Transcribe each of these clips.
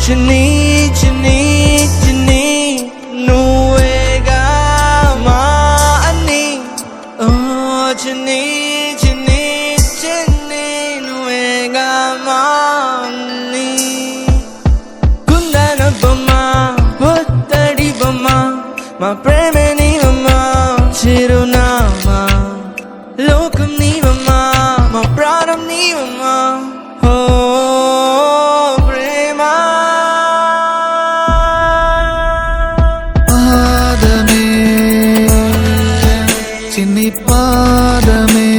చిన్ని చిన్ని చిన్ని నువ్వేగా మా అన్ని. ఓ చిన్ని చిన్ని చిన్ని నువ్వేగా మా అన్ని. కుందన బొమ్మ పొత్తడి బొమ్మ మా ప్రేమే నీవమ్మా చిరునామా. లోకం నీవమ్మా మా ప్రాణం నీవమ్మా. ఓ ప్రేమ పాదమే చిన్ని పాదమే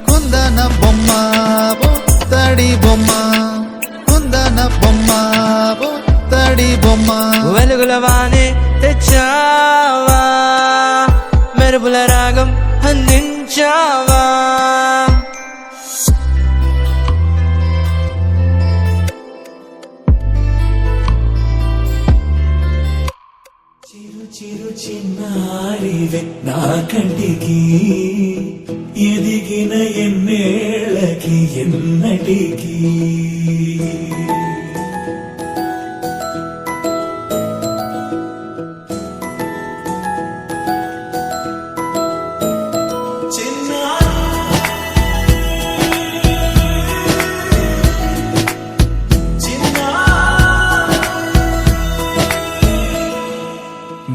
కుందన బొమ్మ పొత్తడి బొమ్మ కుందన బొమ్మ పొత్తడి బొమ్మ. వెలుగుల వానే తెచ్చావా మెరుపుల రాగం అందించావా. చిరు చిరు చిన్నారివే నా కంటికి ఎదిగిన ఎన్నేళ్ళకి ఎన్నటికి.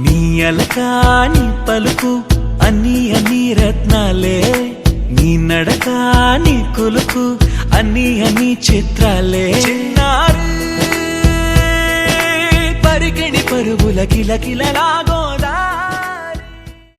నీ అలకాని పలుకు అన్ని అన్ని రత్నాలే, నీ నడక నీ కొలుకు అన్ని అన్ని చిత్రాలే. చిన్నారు పరికిణి పరుగుల కిలకిలలాగా